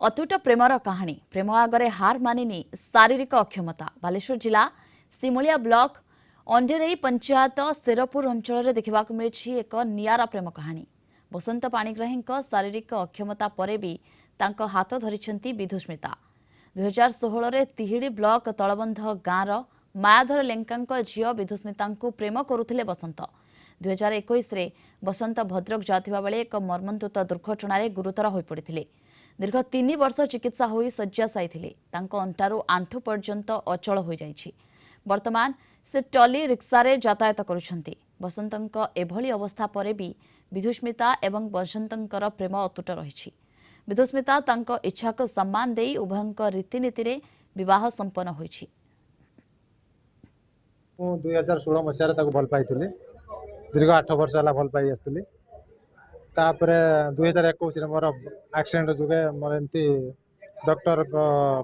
अतुट Premiere कहानी प्रेम आगे हार मानिनी शारीरिक अक्षमता बालेश्वर जिला सिमुलिया ब्लॉक अंडेरई पंचायत शेरपुर अंचल देखा मिली एक नियारा प्रेम कहानी। बसंत पाणिग्राही शारीरिक अक्षमता पर भी तांको हाथ धरी विधुस्मिता। 2016 तिहिड़ी ब्लॉक तलबंध गाँवर मायाधर लेंका झील विधुस्मिता प्रेम करुले बसंत। 2021 बसंत भद्रक जाता बेले एक मर्मन्तुद दुर्घटन गुरुतर हो पड़ते। दीर्घ 3 वर्ष चिकित्सा होई शय्याशायी थे। अंटारू आंठू पर्यंत अचल हो जाइछि। वर्तमान से टली रिक्सारे यातायात करुछंती। बसंत एभली अवस्था पर भी विधुस्मिता एवं बसंतर प्रेम अतुट रही। विधुस्मिता तांको इच्छा को सम्मान दे उभयंक रीतिनीति रे विवाह संपन्न होइछि। 2016 मसीह भल पाई दीर्घ 8 वर्ष है भल पाई आसती। तापर 2021 मोर एक्सीडेंट जुगे मोर एमती डॉक्टर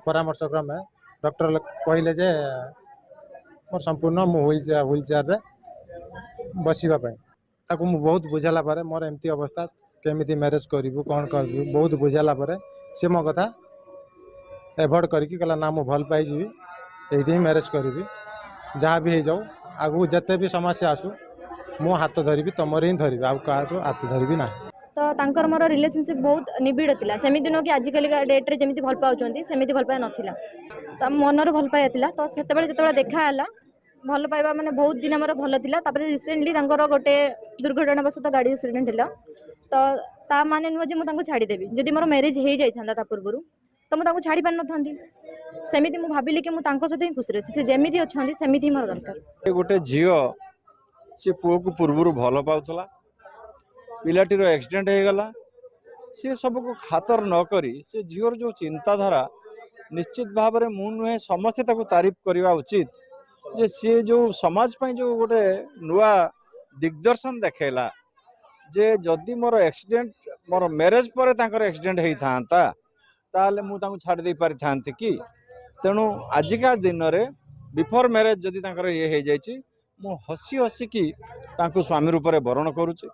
परामर्श क्रमे डॉक्टर कहले जे मोर संपूर्ण व्हील चेयर रे बसिबा पई ताकू मु बहुत बुझाला पारे मोर एमती अवस्था केमिति मैरिज करिवु कोन करबु बहुत बुझाला पारे से मो कथा एवॉइड करके कहला ना मु भल पाई जीवी एठी मैरिज करिवि जहाँ भी हो जाऊ आगु जते भी समस्या आसू मो हाथ धरबी तुमर ही धरबी आ हाथ धरबी ना। तो तांकर मोर रिलेशनशिप बहुत निबिड़ थिला। सेमिति नो कि आजिकल डेट रे जेमिति भल पाउचंती सेमिति भल पाए नथिला। तो मनर भल पाए थिला। तो सेतेबेले जेतेबेले देखा हला भल पाइबा माने बहुत दिन हमर भल थिला। तापर रिसेंटली तांकर गोटे दुर्घटनावशत गाड़ी एक्सीडेंट थिला। तो ता माने नुह जे मु तांको छाडी देबी जदि मोर मैरिज हे जाई थांदा ता पूर्वरु तो मु तांको छाडी पान नथांती। सेमिति मु भाबिली कि मु तांको सते ही खुशी रहछि। से जेमिति अछंती सेमिति मोर दरकार। गोटे झियो से पुओ को पूर्वरु भल पाउतला पिलाटीर एक्सीडेंट हो गला सी सब को खातर न करी से झीवर जो चिंताधारा निश्चित भाव में मु नुहे समस्ते ताको तारीफ करवा उचित जे सी जो समाज पाई जो गोटे नुआ दिग्दर्शन देखला जे जदि मोर एक्सीडेंट मोर मैरिज पर तांकर एक्सीडेंट होई थांता ताले मु तांको छाड़ दे पारि थांती कि तेणु आजिका दिन रे बिफोर मैरिज जदि तांकर ये हो जाइछि मु हसी हसी कि तांको स्वामी रूप में वरण करूचे।